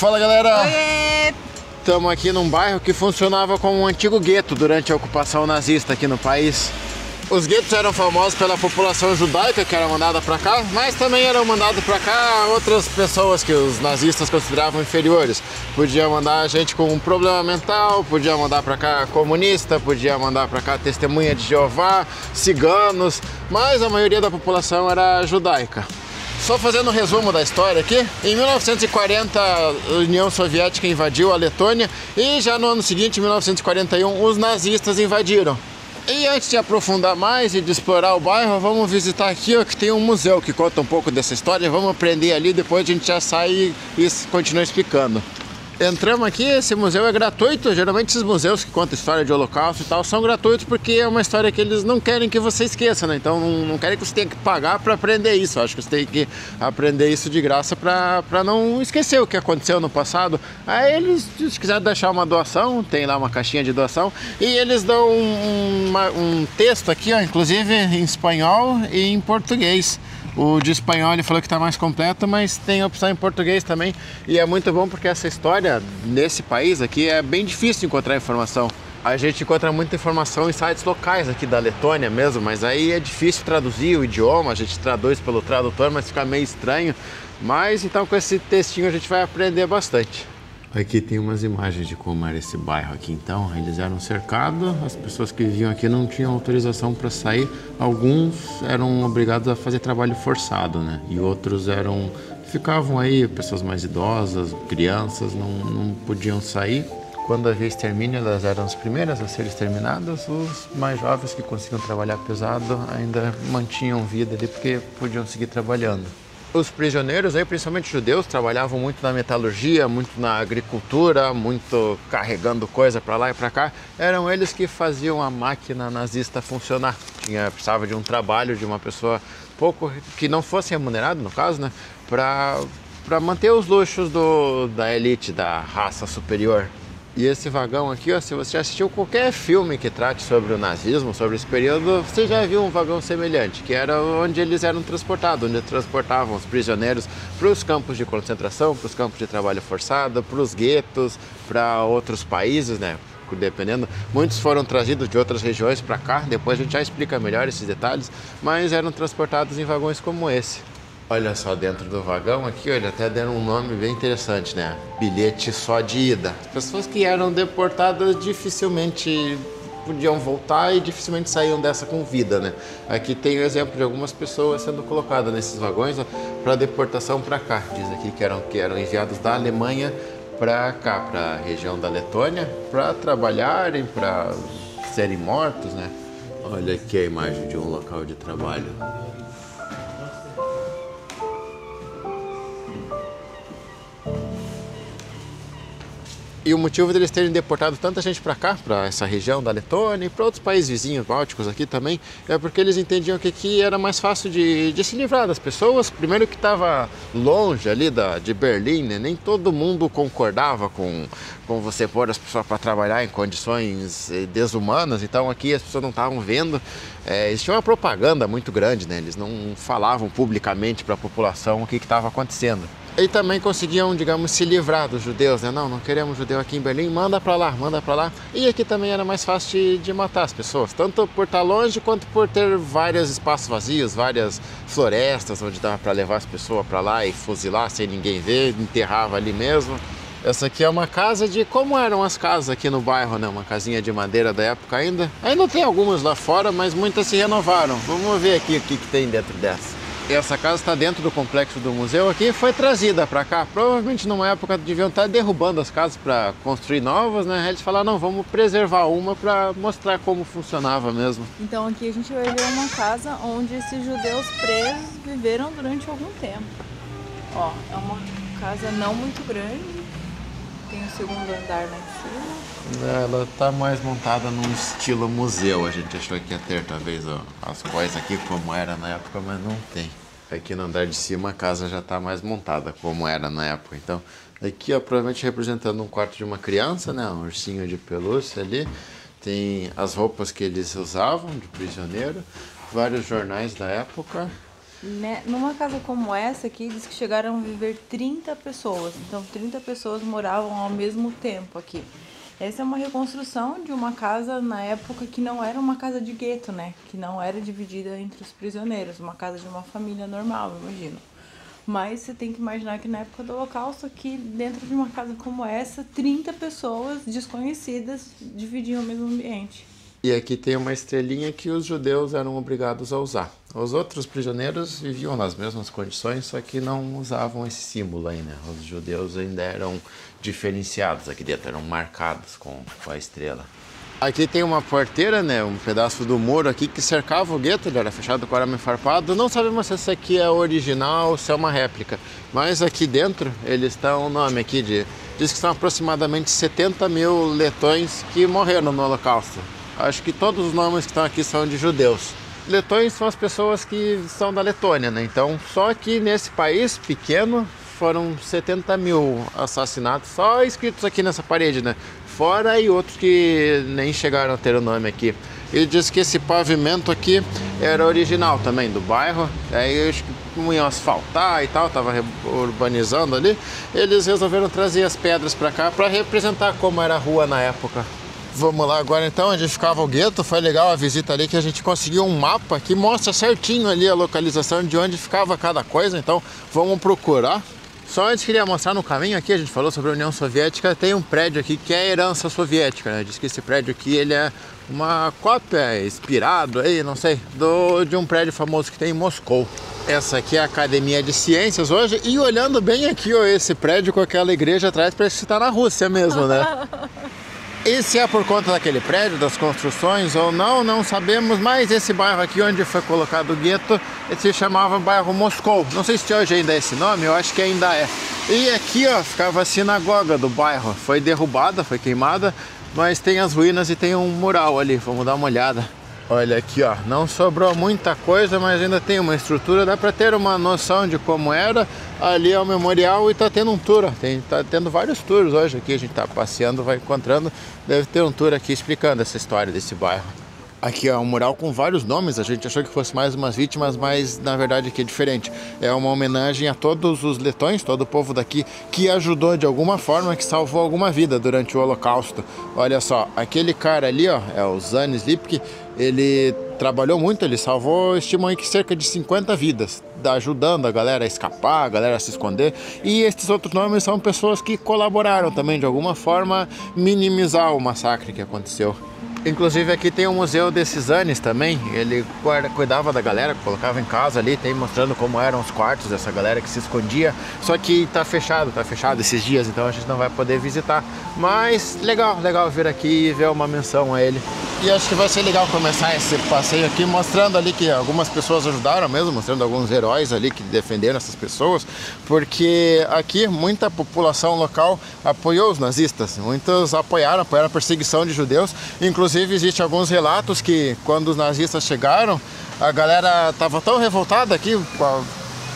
Fala, galera! Oiê! Estamos aqui num bairro que funcionava como um antigo gueto durante a ocupação nazista aqui no país. Os guetos eram famosos pela população judaica que era mandada para cá, mas também eram mandados para cá outras pessoas que os nazistas consideravam inferiores. Podia mandar gente com um problema mental, podia mandar para cá comunista, podia mandar para cá testemunha de Jeová, ciganos, mas a maioria da população era judaica. Só fazendo um resumo da história aqui, em 1940 a União Soviética invadiu a Letônia e já no ano seguinte, em 1941, os nazistas invadiram. E antes de aprofundar mais e de explorar o bairro, vamos visitar aqui, ó, que tem um museu que conta um pouco dessa história. Vamos aprender ali, depois a gente já sai e continua explicando. Entramos aqui, esse museu é gratuito. Geralmente esses museus que contam história de holocausto e tal são gratuitos porque é uma história que eles não querem que você esqueça, né? Então não querem que você tenha que pagar para aprender isso. Acho que você tem que aprender isso de graça para não esquecer o que aconteceu no passado. Aí eles, se quiser deixar uma doação, tem lá uma caixinha de doação e eles dão um texto aqui, ó, inclusive em espanhol e em português. O de espanhol ele falou que está mais completo, mas tem opção em português também. E é muito bom porque essa história, nesse país aqui, é bem difícil encontrar informação. A gente encontra muita informação em sites locais aqui da Letônia mesmo, mas aí é difícil traduzir o idioma, a gente traduz pelo tradutor, mas fica meio estranho. Mas então com esse textinho a gente vai aprender bastante. Aqui tem umas imagens de como era esse bairro aqui. Então, eles eram cercados, as pessoas que viviam aqui não tinham autorização para sair. Alguns eram obrigados a fazer trabalho forçado, né? E outros ficavam aí, pessoas mais idosas, crianças, não podiam sair. Quando havia extermínio, elas eram as primeiras a ser exterminadas. Os mais jovens que conseguiam trabalhar pesado ainda mantinham vida ali porque podiam seguir trabalhando. Os prisioneiros, aí, principalmente judeus, trabalhavam muito na metalurgia, muito na agricultura, muito carregando coisa para lá e para cá. Eram eles que faziam a máquina nazista funcionar. Precisava de um trabalho de uma pessoa pouco que não fosse remunerado, no caso, né, para manter os luxos da elite, da raça superior. E esse vagão aqui, ó, se você já assistiu qualquer filme que trate sobre o nazismo, sobre esse período, você já viu um vagão semelhante, que era onde eles eram transportados, onde transportavam os prisioneiros para os campos de concentração, para os campos de trabalho forçado, para os guetos, para outros países, né? Dependendo, muitos foram trazidos de outras regiões para cá, depois a gente já explica melhor esses detalhes, mas eram transportados em vagões como esse. Olha só, dentro do vagão aqui, eles até deram um nome bem interessante, né? Bilhete só de ida. As pessoas que eram deportadas dificilmente podiam voltar e dificilmente saíam dessa com vida, né? Aqui tem o exemplo de algumas pessoas sendo colocadas nesses vagões para deportação para cá. Diz aqui que eram enviados da Alemanha para cá, para a região da Letônia, para trabalharem, para serem mortos, né? Olha aqui a imagem de um local de trabalho. E o motivo deles terem deportado tanta gente para cá, para essa região da Letônia e para outros países vizinhos, bálticos aqui também, é porque eles entendiam que aqui era mais fácil de se livrar das pessoas. Primeiro que estava longe ali de Berlim, né? Nem todo mundo concordava com você pôr as pessoas para trabalhar em condições desumanas, então aqui as pessoas não estavam vendo. Existia uma propaganda muito grande, né? Eles não falavam publicamente para a população o que estava acontecendo. E também conseguiam, digamos, se livrar dos judeus, né? Não queremos judeu aqui em Berlim, manda para lá, manda para lá. E aqui também era mais fácil de matar as pessoas, tanto por estar longe quanto por ter vários espaços vazios, várias florestas onde dava para levar as pessoas para lá e fuzilar sem ninguém ver, enterrava ali mesmo. Essa aqui é uma casa de como eram as casas aqui no bairro, né? Uma casinha de madeira da época ainda. Ainda tem algumas lá fora, mas muitas se renovaram. Vamos ver aqui o que tem dentro dessa. Essa casa está dentro do complexo do museu aqui e foi trazida para cá. Provavelmente numa época deviam estar derrubando as casas para construir novas, né? Eles falaram, não, vamos preservar uma para mostrar como funcionava mesmo. Então aqui a gente vai ver uma casa onde esses judeus presos viveram durante algum tempo. Ó, é uma casa não muito grande, tem o segundo andar lá em cima. Ela está mais montada num estilo museu. A gente achou que ia ter talvez as coisas aqui como era na época, mas não tem. Aqui no andar de cima a casa já está mais montada como era na época. Então aqui, ó, provavelmente representando um quarto de uma criança, né? Um ursinho de pelúcia ali. Tem as roupas que eles usavam de prisioneiro, vários jornais da época. Numa casa como essa aqui, diz que chegaram a viver 30 pessoas. Então 30 pessoas moravam ao mesmo tempo aqui. Essa é uma reconstrução de uma casa na época que não era uma casa de gueto, né? Que não era dividida entre os prisioneiros. Uma casa de uma família normal, imagino. Mas você tem que imaginar que na época do Holocausto, aqui dentro de uma casa como essa, 30 pessoas desconhecidas dividiam o mesmo ambiente. E aqui tem uma estrelinha que os judeus eram obrigados a usar. Os outros prisioneiros viviam nas mesmas condições, só que não usavam esse símbolo aí, né? Os judeus ainda eram diferenciados aqui dentro, eram marcados com a estrela. Aqui tem uma porteira, né? Um pedaço do muro aqui que cercava o gueto, ele era fechado com arame farpado. Não sabemos se essa aqui é original ou se é uma réplica, mas aqui dentro eles estão, o nome aqui diz que são aproximadamente 70 mil letões que morreram no Holocausto. Acho que todos os nomes que estão aqui são de judeus. Letões são as pessoas que são da Letônia, né? Então, só que nesse país pequeno foram 70 mil assassinatos, só escritos aqui nessa parede, né? Fora e outros que nem chegaram a ter o nome aqui. Ele diz que esse pavimento aqui era original também do bairro. Aí acho que iam asfaltar e tal, tava urbanizando ali. Eles resolveram trazer as pedras para cá para representar como era a rua na época. Vamos lá agora então, onde ficava o gueto. Foi legal a visita ali, que a gente conseguiu um mapa que mostra certinho ali a localização de onde ficava cada coisa. Então vamos procurar. Só antes queria mostrar no caminho aqui, a gente falou sobre a União Soviética, tem um prédio aqui que é herança soviética, né? Diz que esse prédio aqui ele é uma cópia, inspirado aí, não sei, de um prédio famoso que tem em Moscou. Essa aqui é a Academia de Ciências hoje, e olhando bem aqui, ó, esse prédio com aquela igreja atrás, parece que está na Rússia mesmo, né? E se é por conta daquele prédio, das construções ou não, não sabemos, mas esse bairro aqui onde foi colocado o gueto, ele se chamava bairro Moscou. Não sei se hoje ainda é esse nome, eu acho que ainda é. E aqui, ó, ficava a sinagoga do bairro. Foi derrubada, foi queimada, mas tem as ruínas e tem um mural ali, vamos dar uma olhada. Olha aqui, ó, não sobrou muita coisa, mas ainda tem uma estrutura, dá para ter uma noção de como era. Ali é o memorial e tá tendo um tour, tá tendo vários tours hoje aqui, a gente tá passeando, vai encontrando, deve ter um tour aqui explicando essa história desse bairro. Aqui é um mural com vários nomes, a gente achou que fosse mais umas vítimas, mas na verdade aqui é diferente. É uma homenagem a todos os letões, todo o povo daqui que ajudou de alguma forma, que salvou alguma vida durante o Holocausto. Olha só, aquele cara ali, ó, é o Zanis Lipki, ele trabalhou muito, ele salvou, estimam aí que cerca de 50 vidas, ajudando a galera a escapar, a galera a se esconder. E esses outros nomes são pessoas que colaboraram também de alguma forma minimizar o massacre que aconteceu. Inclusive aqui tem um museu desses Zanis também, ele cuidava da galera, colocava em casa ali, tem mostrando como eram os quartos dessa galera que se escondia, só que tá fechado esses dias, então a gente não vai poder visitar, mas legal vir aqui e ver uma menção a ele. E acho que vai ser legal começar esse passeio aqui mostrando ali que algumas pessoas ajudaram mesmo, mostrando alguns heróis ali que defenderam essas pessoas, porque aqui muita população local apoiou os nazistas, muitos apoiaram a perseguição de judeus. Inclusive existem alguns relatos que quando os nazistas chegaram, a galera estava tão revoltada aqui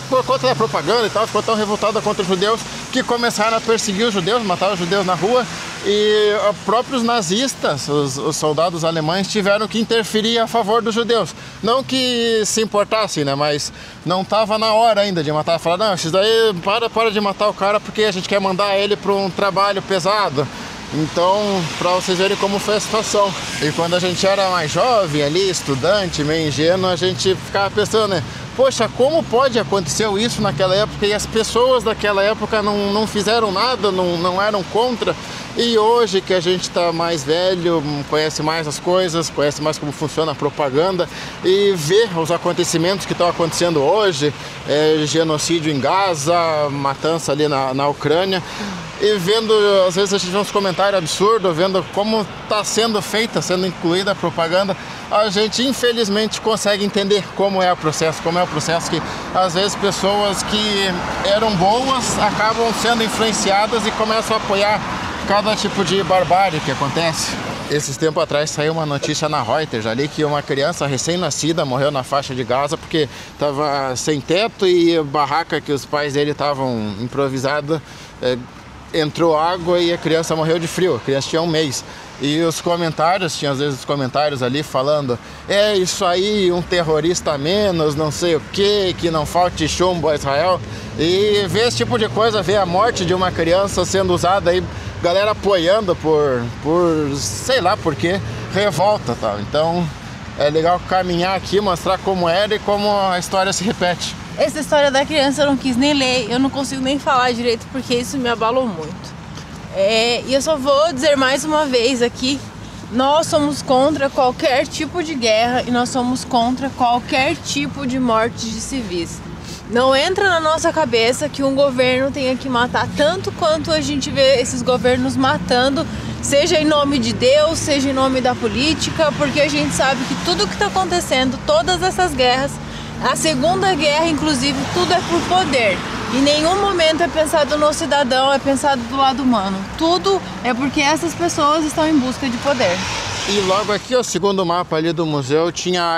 por conta da propaganda e tal, ficou tão revoltada contra os judeus que começaram a perseguir os judeus, matar os judeus na rua, e os próprios nazistas, os soldados alemães, tiveram que interferir a favor dos judeus. Não que se importassem, né, mas não estava na hora ainda de matar. Falaram, não, esses daí para de matar o cara porque a gente quer mandar ele para um trabalho pesado. Então, para vocês verem como foi a situação. E quando a gente era mais jovem ali, estudante, meio ingênuo, a gente ficava pensando, né? Poxa, como pode acontecer isso naquela época e as pessoas daquela época não fizeram nada, não eram contra? E hoje que a gente está mais velho, conhece mais as coisas, conhece mais como funciona a propaganda e vê os acontecimentos que estão acontecendo hoje, genocídio em Gaza, matança ali na Ucrânia, e vendo, às vezes a gente vê uns comentários absurdos, vendo como está sendo feita, sendo incluída a propaganda, a gente infelizmente consegue entender como é o processo que às vezes pessoas que eram boas acabam sendo influenciadas e começam a apoiar cada tipo de barbárie que acontece. Esses tempos atrás saiu uma notícia na Reuters ali que uma criança recém-nascida morreu na faixa de Gaza porque estava sem teto e a barraca que os pais dele estavam improvisando entrou água e a criança morreu de frio. A criança tinha 1 mês. E os comentários, tinha às vezes os comentários ali falando: é isso aí, um terrorista a menos, não sei o que não falte chumbo a Israel. E ver esse tipo de coisa, ver a morte de uma criança sendo usada aí, galera apoiando por sei lá por quê, revolta, tá? Então é legal caminhar aqui, mostrar como era e como a história se repete. Essa história da criança eu não quis nem ler, eu não consigo nem falar direito porque isso me abalou muito. E eu só vou dizer mais uma vez aqui, nós somos contra qualquer tipo de guerra e nós somos contra qualquer tipo de morte de civis. Não entra na nossa cabeça que um governo tenha que matar tanto quanto a gente vê esses governos matando, seja em nome de Deus, seja em nome da política, porque a gente sabe que tudo que está acontecendo, todas essas guerras, a Segunda Guerra inclusive, tudo é por poder. Em nenhum momento é pensado no cidadão, é pensado do lado humano. Tudo é porque essas pessoas estão em busca de poder. E logo aqui, o segundo mapa ali do museu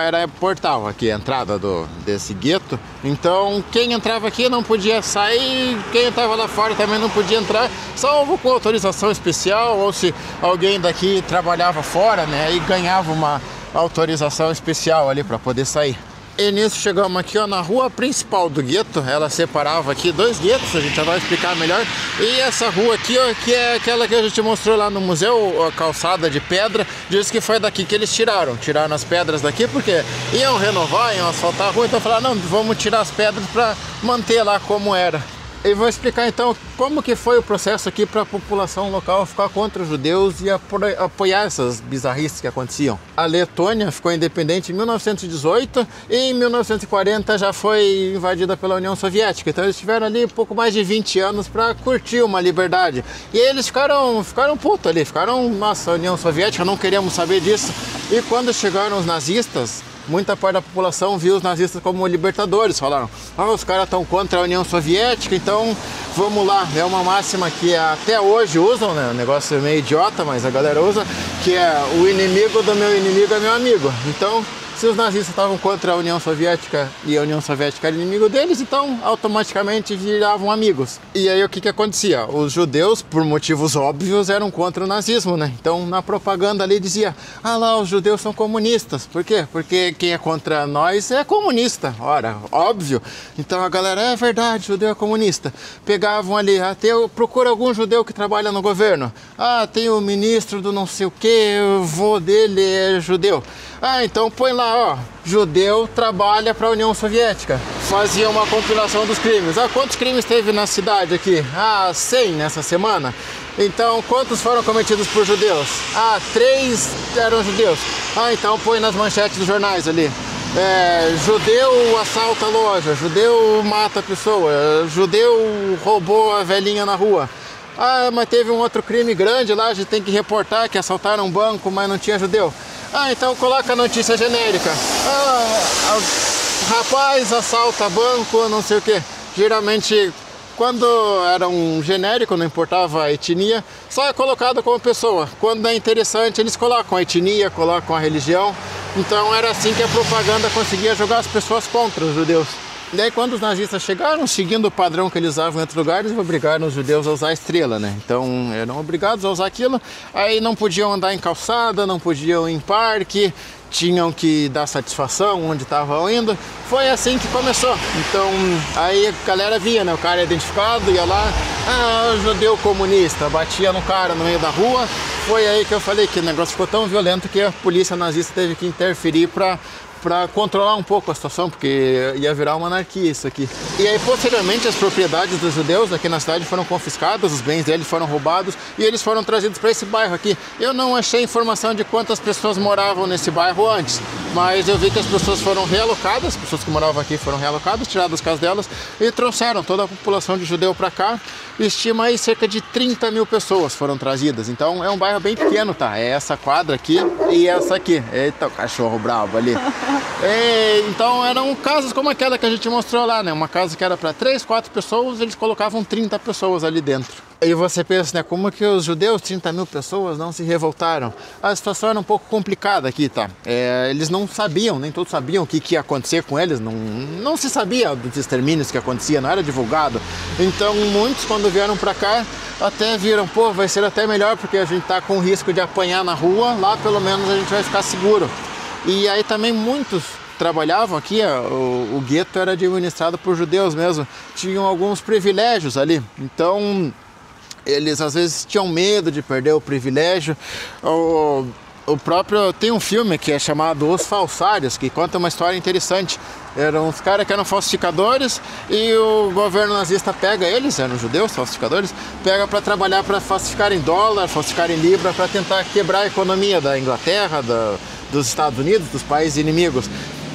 era portal aqui, a entrada desse gueto. Então quem entrava aqui não podia sair, quem estava lá fora também não podia entrar, salvo com autorização especial, ou se alguém daqui trabalhava fora, né, e ganhava uma autorização especial ali para poder sair. E nisso chegamos aqui, ó, na rua principal do gueto. Ela separava aqui 2 guetos, a gente já vai explicar melhor. E essa rua aqui, ó, que é aquela que a gente mostrou lá no museu, a calçada de pedra, diz que foi daqui que eles tiraram as pedras daqui, porque iam renovar, iam asfaltar a rua, então falaram, não, vamos tirar as pedras para manter lá como era. E vou explicar então como que foi o processo aqui para a população local ficar contra os judeus e apoiar essas bizarrices que aconteciam. A Letônia ficou independente em 1918 e em 1940 já foi invadida pela União Soviética. Então eles tiveram ali pouco mais de 20 anos para curtir uma liberdade. E eles ficaram putos ali, nossa, União Soviética, não queríamos saber disso. E quando chegaram os nazistas, muita parte da população viu os nazistas como libertadores, falaram, os caras estão contra a União Soviética, então vamos lá. É uma máxima que até hoje usam, né? Um negócio meio idiota, mas a galera usa, que é o inimigo do meu inimigo é meu amigo. Então, se os nazistas estavam contra a União Soviética e a União Soviética era inimigo deles, então automaticamente viravam amigos. E aí o que acontecia? Os judeus, por motivos óbvios, eram contra o nazismo, né? Então na propaganda ali dizia, lá, os judeus são comunistas. Por quê? Porque quem é contra nós é comunista. Ora, óbvio. Então a galera, é verdade, judeu é comunista. Pegavam ali, procura algum judeu que trabalha no governo. Tem o ministro do não sei o que, o vô dele é judeu. Então põe lá, judeu trabalha para a União Soviética. Fazia uma compilação dos crimes. Quantos crimes teve na cidade aqui? 100 nessa semana. Então, quantos foram cometidos por judeus? 3 eram judeus. Então põe nas manchetes dos jornais ali. Judeu assalta a loja, judeu mata a pessoa, judeu roubou a velhinha na rua. Mas teve um outro crime grande lá, a gente tem que reportar que assaltaram um banco, mas não tinha judeu. Então coloca a notícia genérica. Rapaz assalta banco, não sei o que. Geralmente, quando era um genérico, não importava a etnia, só é colocado como pessoa. Quando é interessante, eles colocam a etnia, colocam a religião. Então era assim que a propaganda conseguia jogar as pessoas contra os judeus. Daí quando os nazistas chegaram, seguindo o padrão que eles usavam em outros lugares, obrigaram os judeus a usar a estrela, né? Então eram obrigados a usar aquilo, aí não podiam andar em calçada, não podiam ir em parque, tinham que dar satisfação onde estavam indo. Foi assim que começou. Então aí a galera via, né? O cara identificado, ia lá, judeu comunista, batia no cara no meio da rua. Foi aí que eu falei que o negócio ficou tão violento que a polícia nazista teve que interferir para controlar um pouco a situação, porque ia virar uma anarquia isso aqui. E aí, posteriormente, as propriedades dos judeus aqui na cidade foram confiscadas, os bens deles foram roubados e eles foram trazidos para esse bairro aqui. Eu não achei informação de quantas pessoas moravam nesse bairro antes, mas eu vi que as pessoas foram realocadas, as pessoas que moravam aqui foram realocadas, tiradas das casas delas e trouxeram toda a população de judeu para cá. Estima aí cerca de 30 mil pessoas foram trazidas, então é um bairro bem pequeno, tá? É essa quadra aqui e essa aqui. Eita, o cachorro bravo ali. Então eram casas como aquela que a gente mostrou lá, né? Uma casa que era para 3, 4 pessoas, eles colocavam 30 pessoas ali dentro. E você pensa, né, como que os judeus, 30 mil pessoas, não se revoltaram? A situação era um pouco complicada aqui, tá? Eles não sabiam, nem todos sabiam o que ia acontecer com eles, não se sabia dos extermínios que acontecia, não era divulgado. Então muitos, quando vieram pra cá, até viram, pô, vai ser até melhor porque a gente tá com o risco de apanhar na rua, lá pelo menos a gente vai ficar seguro. E aí também muitos trabalhavam aqui, o gueto era administrado por judeus mesmo, tinham alguns privilégios ali, então eles às vezes tinham medo de perder o privilégio. O próprio, tem um filme que é chamado Os Falsários, que conta uma história interessante. Eram uns caras que eram falsificadores e o governo nazista pega eles, eram judeus, falsificadores, pega para trabalhar para falsificar em dólar, falsificar em libra, para tentar quebrar a economia da Inglaterra, dos Estados Unidos, dos países inimigos.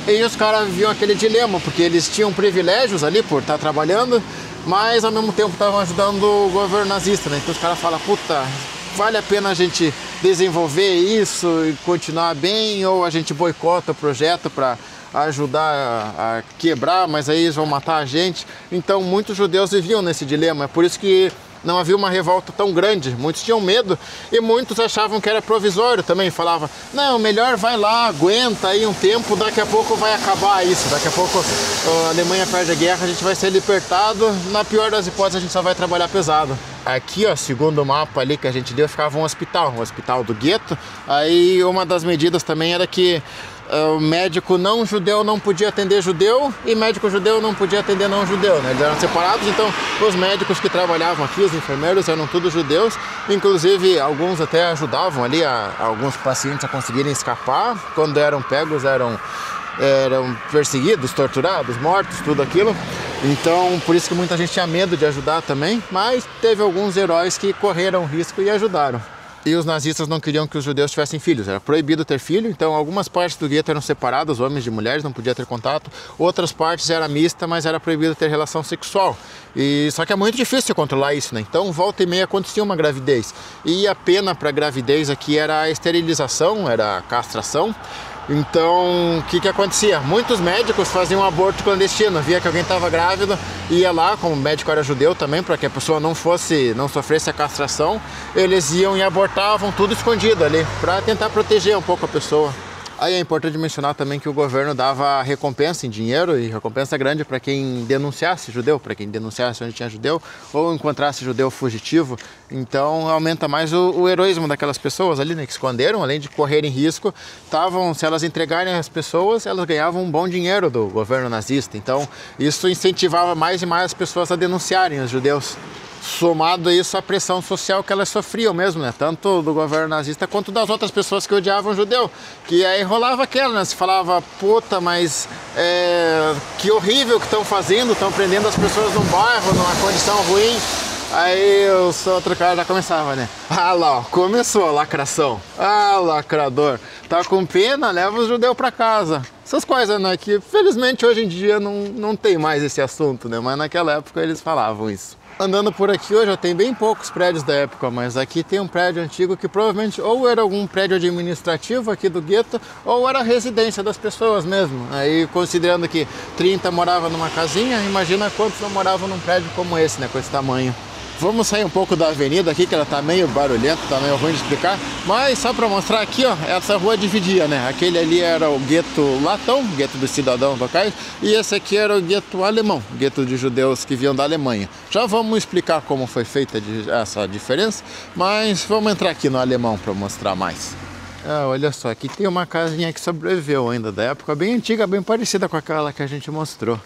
E os caras viviam aquele dilema, porque eles tinham privilégios ali por estar trabalhando, mas ao mesmo tempo estavam ajudando o governo nazista, né? Então os caras falam, puta, vale a pena a gente desenvolver isso e continuar bem, ou a gente boicota o projeto para ajudar a quebrar, mas aí eles vão matar a gente. Então muitos judeus viviam nesse dilema, é por isso que não havia uma revolta tão grande, muitos tinham medo e muitos achavam que era provisório também, falava, não, melhor vai lá, aguenta aí um tempo, daqui a pouco vai acabar isso, daqui a pouco a Alemanha perde a guerra, a gente vai ser libertado, na pior das hipóteses a gente só vai trabalhar pesado. Aqui, ó, segundo o mapa ali que a gente deu, ficava um hospital do gueto, aí uma das medidas também era que o médico não judeu não podia atender judeu e médico judeu não podia atender não judeu, né? Eles eram separados, então os médicos que trabalhavam aqui, os enfermeiros, eram todos judeus, inclusive alguns até ajudavam ali alguns pacientes a conseguirem escapar, quando eram pegos eram perseguidos, torturados, mortos, tudo aquilo. Então por isso que muita gente tinha medo de ajudar também, mas teve alguns heróis que correram risco e ajudaram. E os nazistas não queriam que os judeus tivessem filhos, era proibido ter filho, então algumas partes do gueto eram separadas, homens de mulheres, não podia ter contato, outras partes era mista, mas era proibido ter relação sexual. Só que é muito difícil controlar isso, né? Então volta e meia acontecia uma gravidez. E a pena para gravidez aqui era a esterilização, era a castração. Então, o que acontecia? Muitos médicos faziam um aborto clandestino, via que alguém estava grávida, ia lá, como o médico era judeu também, para que a pessoa não sofresse a castração, eles iam e abortavam tudo escondido ali, para tentar proteger um pouco a pessoa. Aí é importante mencionar também que o governo dava recompensa em dinheiro, e recompensa grande para quem denunciasse judeu, para quem denunciasse onde tinha judeu, ou encontrasse judeu fugitivo. Então aumenta mais o heroísmo daquelas pessoas ali, né, que esconderam, além de correrem risco, se elas entregarem as pessoas, elas ganhavam um bom dinheiro do governo nazista. Então isso incentivava mais e mais as pessoas a denunciarem os judeus. Somado a isso, a pressão social que elas sofriam mesmo, né? Tanto do governo nazista quanto das outras pessoas que odiavam o judeu. Que aí rolava aquela, né? Se falava, puta, mas que horrível que estão fazendo, estão prendendo as pessoas num bairro, numa condição ruim. Aí o outro cara já começava, né? Ah lá, ó, começou a lacração. Ah, lacrador. Tá com pena, leva os judeus pra casa. Essas coisas, né? Que felizmente hoje em dia não tem mais esse assunto, né? Mas naquela época eles falavam isso. Andando por aqui hoje, tem bem poucos prédios da época, mas aqui tem um prédio antigo que provavelmente ou era algum prédio administrativo aqui do gueto, ou era a residência das pessoas mesmo. Aí, considerando que 30 moravam numa casinha, imagina quantos não moravam num prédio como esse, né, com esse tamanho. Vamos sair um pouco da avenida aqui, que ela tá meio barulhenta, tá meio ruim de explicar, mas só para mostrar aqui, ó, essa rua dividia, né? Aquele ali era o gueto latão, o gueto dos cidadãos locais, e esse aqui era o gueto alemão, o gueto de judeus que vinham da Alemanha. Já vamos explicar como foi feita essa diferença, mas vamos entrar aqui no alemão para mostrar mais. Ah, olha só, aqui tem uma casinha que sobreviveu ainda da época, bem antiga, bem parecida com aquela que a gente mostrou.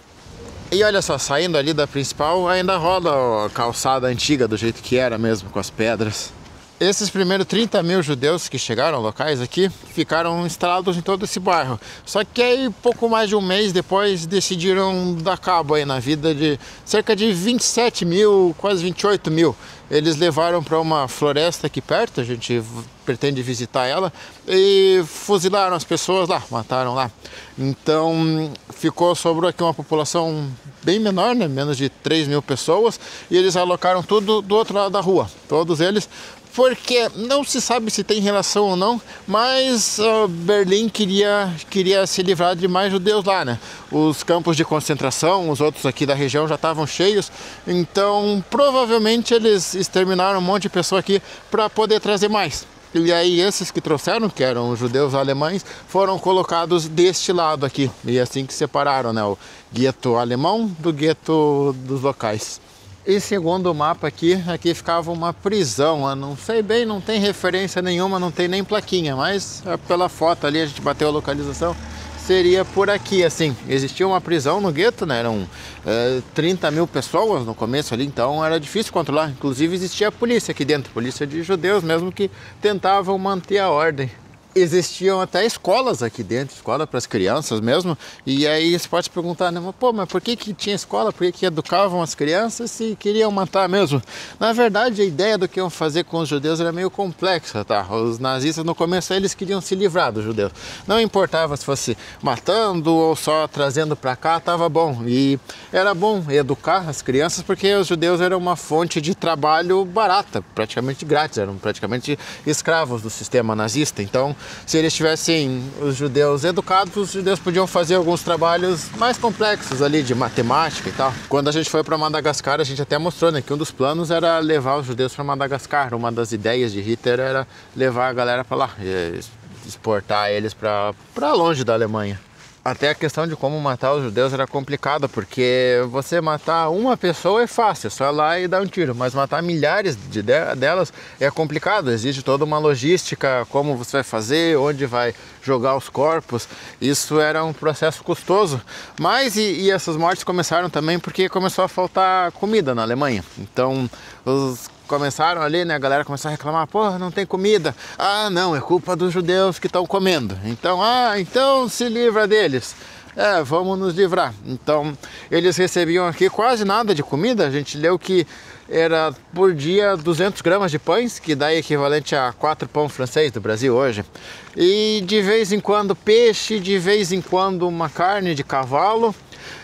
E olha só, saindo ali da principal, ainda rola a calçada antiga do jeito que era mesmo, com as pedras. Esses primeiros 30 mil judeus que chegaram locais aqui, ficaram instalados em todo esse bairro. Só que aí, pouco mais de um mês depois, decidiram dar cabo aí na vida de cerca de 27 mil, quase 28 mil. Eles levaram para uma floresta aqui perto, a gente pretende visitar ela, e fuzilaram as pessoas lá, mataram lá. Então sobrou aqui uma população bem menor, né? Menos de 3 mil pessoas, e eles alocaram tudo do outro lado da rua, todos eles, porque não se sabe se tem relação ou não, mas Berlim queria se livrar de mais judeus lá, né? Os campos de concentração, os outros aqui da região já estavam cheios, então provavelmente eles exterminaram um monte de pessoa aqui para poder trazer mais. E aí esses que trouxeram, que eram os judeus alemães, foram colocados deste lado aqui. E assim que separaram, né, o gueto alemão do gueto dos locais. E segundo o mapa aqui ficava uma prisão. Eu não sei bem, não tem referência nenhuma, não tem nem plaquinha, mas pela foto ali a gente bateu a localização. Seria por aqui, assim. Existia uma prisão no gueto, né? Eram 30 mil pessoas no começo ali, então era difícil controlar. Inclusive existia a polícia aqui dentro, polícia de judeus mesmo, que tentavam manter a ordem. Existiam até escolas aqui dentro, escola para as crianças mesmo. E aí você pode se perguntar, né? Pô, mas por que tinha escola? Por que educavam as crianças se queriam matar mesmo? Na verdade, a ideia do que iam fazer com os judeus era meio complexa, tá? Os nazistas no começo eles queriam se livrar dos judeus. Não importava se fosse matando ou só trazendo para cá, tava bom. E era bom educar as crianças porque os judeus eram uma fonte de trabalho barata, praticamente grátis, eram praticamente escravos do sistema nazista. Então, se eles tivessem os judeus educados, os judeus podiam fazer alguns trabalhos mais complexos ali de matemática e tal. Quando a gente foi para Madagascar, a gente até mostrou, né, que um dos planos era levar os judeus para Madagascar. Uma das ideias de Hitler era levar a galera para lá, exportar eles para longe da Alemanha. Até a questão de como matar os judeus era complicada, porque você matar uma pessoa é fácil, só ir lá e dar um tiro, mas matar milhares delas é complicado, exige toda uma logística, como você vai fazer, onde vai jogar os corpos, isso era um processo custoso. Mas e essas mortes começaram também porque começou a faltar comida na Alemanha, então começaram ali, né, a galera começou a reclamar, porra, não tem comida. Ah, não, é culpa dos judeus que estão comendo. Então se livra deles. Vamos nos livrar. Então, eles recebiam aqui quase nada de comida. A gente leu que era por dia 200 gramas de pães, que dá equivalente a 4 pão francês do Brasil hoje. E de vez em quando peixe, de vez em quando uma carne de cavalo.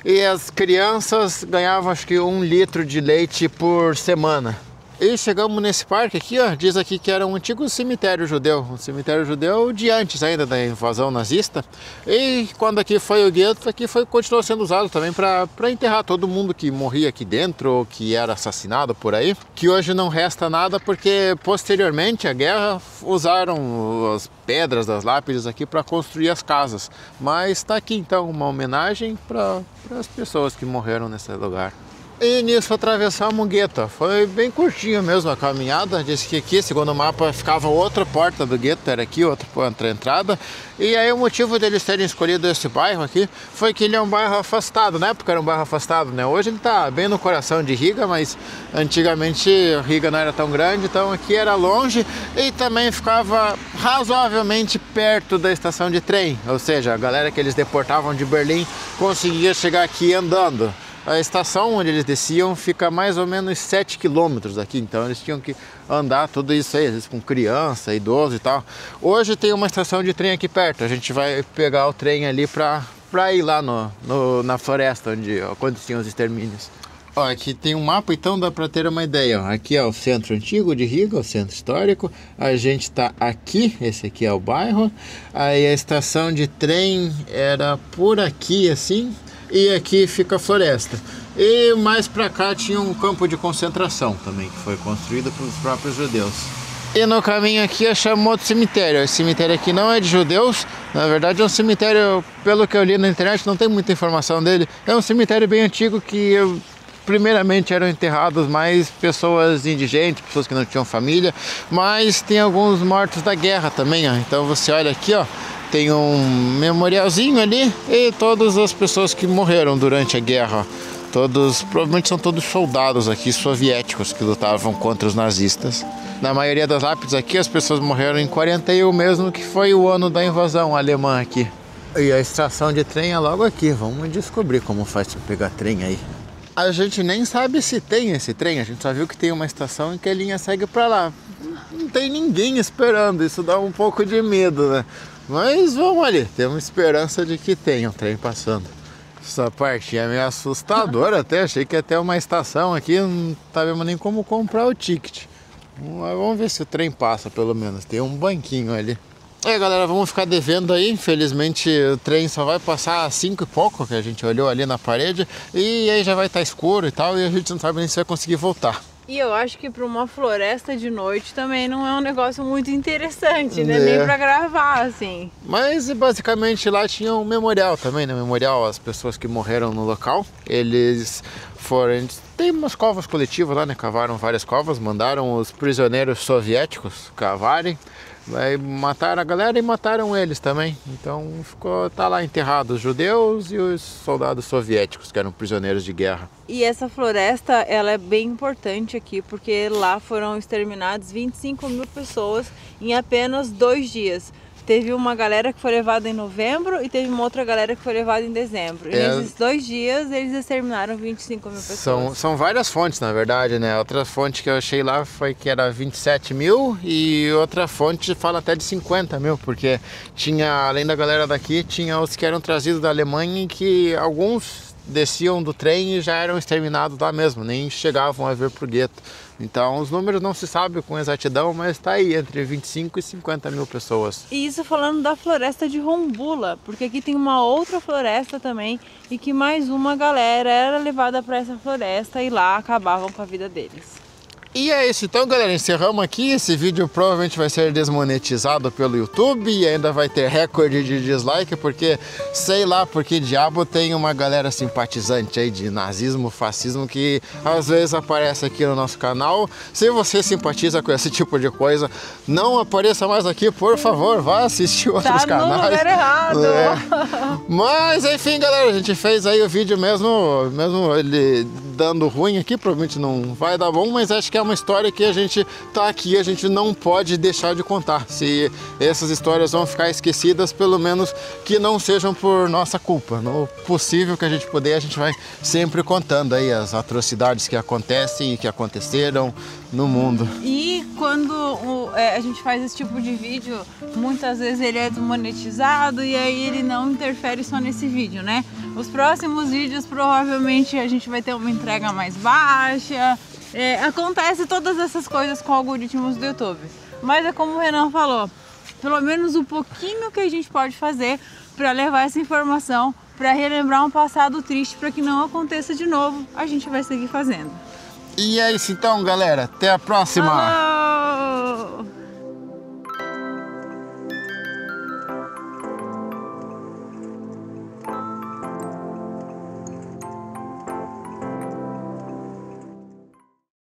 E as crianças ganhavam acho que 1 litro de leite por semana. E chegamos nesse parque aqui, ó, diz aqui que era um antigo cemitério judeu, um cemitério judeu de antes ainda da invasão nazista. E quando aqui foi o gueto, continuou sendo usado também para enterrar todo mundo que morria aqui dentro ou que era assassinado por aí. Que hoje não resta nada porque posteriormente à guerra usaram as pedras das lápides aqui para construir as casas. Mas está aqui então uma homenagem para as pessoas que morreram nesse lugar. E nisso atravessamos o gueto, foi bem curtinho mesmo a caminhada, disse que aqui, segundo o mapa, ficava outra porta do gueto, era aqui, outra entrada. E aí o motivo deles terem escolhido esse bairro aqui foi que ele é um bairro afastado, na época era um bairro afastado, né? Hoje ele está bem no coração de Riga, mas antigamente Riga não era tão grande, então aqui era longe e também ficava razoavelmente perto da estação de trem, ou seja, a galera que eles deportavam de Berlim conseguia chegar aqui andando. A estação onde eles desciam fica mais ou menos 7 quilômetros daqui, então eles tinham que andar tudo isso aí, às vezes com criança, idoso e tal. Hoje tem uma estação de trem aqui perto, a gente vai pegar o trem ali pra ir lá na floresta onde aconteciam os extermínios. Ó, aqui tem um mapa, então dá para ter uma ideia. Ó, aqui é o centro antigo de Riga, o centro histórico. A gente está aqui, esse aqui é o bairro. Aí a estação de trem era por aqui, assim. E aqui fica a floresta. E mais para cá tinha um campo de concentração também, que foi construído pelos próprios judeus. E no caminho aqui achamos outro cemitério. Esse cemitério aqui não é de judeus, na verdade é um cemitério, pelo que eu li na internet, não tem muita informação dele. É um cemitério bem antigo que primeiramente eram enterrados mais pessoas indigentes, pessoas que não tinham família, mas tem alguns mortos da guerra também, ó. Então você olha aqui, ó. Tem um memorialzinho ali e todas as pessoas que morreram durante a guerra. Provavelmente são todos soldados aqui soviéticos que lutavam contra os nazistas. Na maioria das lápides aqui as pessoas morreram em 41 mesmo, que foi o ano da invasão alemã aqui. E a estação de trem é logo aqui, vamos descobrir como faz para pegar trem aí. A gente nem sabe se tem esse trem, a gente só viu que tem uma estação e que a linha segue para lá. Não tem ninguém esperando, isso dá um pouco de medo, né? Mas vamos ali, temos esperança de que tenha um trem passando. Essa parte é meio assustadora até, achei que ia ter uma estação aqui, não sabemos nem como comprar o ticket. Vamos ver se o trem passa, pelo menos. Tem um banquinho ali. É, galera, vamos ficar devendo aí. Infelizmente o trem só vai passar às 5 e pouco, que a gente olhou ali na parede. E aí já vai estar escuro e tal, e a gente não sabe nem se vai conseguir voltar. E eu acho que para uma floresta de noite também não é um negócio muito interessante, né? Nem para gravar, assim. Mas basicamente lá tinha um memorial também, né? Memorial às pessoas que morreram no local. Eles foram... Tem umas covas coletivas lá, né? Cavaram várias covas, mandaram os prisioneiros soviéticos cavarem. Aí mataram a galera e mataram eles também. Então tá lá enterrado os judeus e os soldados soviéticos, que eram prisioneiros de guerra. E essa floresta, ela é bem importante aqui, porque lá foram exterminadas 25 mil pessoas em apenas 2 dias. Teve uma galera que foi levada em novembro e teve uma outra galera que foi levada em dezembro. E nesses 2 dias eles exterminaram 25 mil pessoas. São várias fontes, na verdade, né? Outra fonte que eu achei lá foi que era 27 mil e outra fonte fala até de 50 mil, porque tinha, além da galera daqui, tinha os que eram trazidos da Alemanha e que alguns desciam do trem e já eram exterminados lá mesmo, nem chegavam a vir pro gueto. Então os números não se sabem com exatidão, mas está aí entre 25 e 50 mil pessoas. E isso falando da floresta de Rombula, porque aqui tem uma outra floresta também e que mais uma galera era levada para essa floresta e lá acabavam com a vida deles. E é isso então, galera, encerramos aqui. Esse vídeo provavelmente vai ser desmonetizado pelo YouTube e ainda vai ter recorde de dislike, porque sei lá por que diabo tem uma galera simpatizante aí de nazismo, fascismo, que às vezes aparece aqui no nosso canal. Se você simpatiza com esse tipo de coisa, não apareça mais aqui, por favor, vá assistir outros canais. Tá no lugar errado. Mas enfim, galera, a gente fez aí o vídeo mesmo ele dando ruim aqui, provavelmente não vai dar bom, mas acho que é uma história que a gente tá aqui, a gente não pode deixar de contar. Se essas histórias vão ficar esquecidas, pelo menos que não sejam por nossa culpa. No possível que a gente puder, a gente vai sempre contando aí as atrocidades que acontecem e que aconteceram no mundo. E quando a gente faz esse tipo de vídeo, muitas vezes ele é desmonetizado e aí ele não interfere só nesse vídeo, né? Os próximos vídeos provavelmente a gente vai ter uma entrega mais baixa. Acontece todas essas coisas com algoritmos do YouTube. Mas é como o Renan falou, pelo menos um pouquinho que a gente pode fazer para levar essa informação, para relembrar um passado triste, para que não aconteça de novo, a gente vai seguir fazendo. E é isso então, galera. Até a próxima! Falou!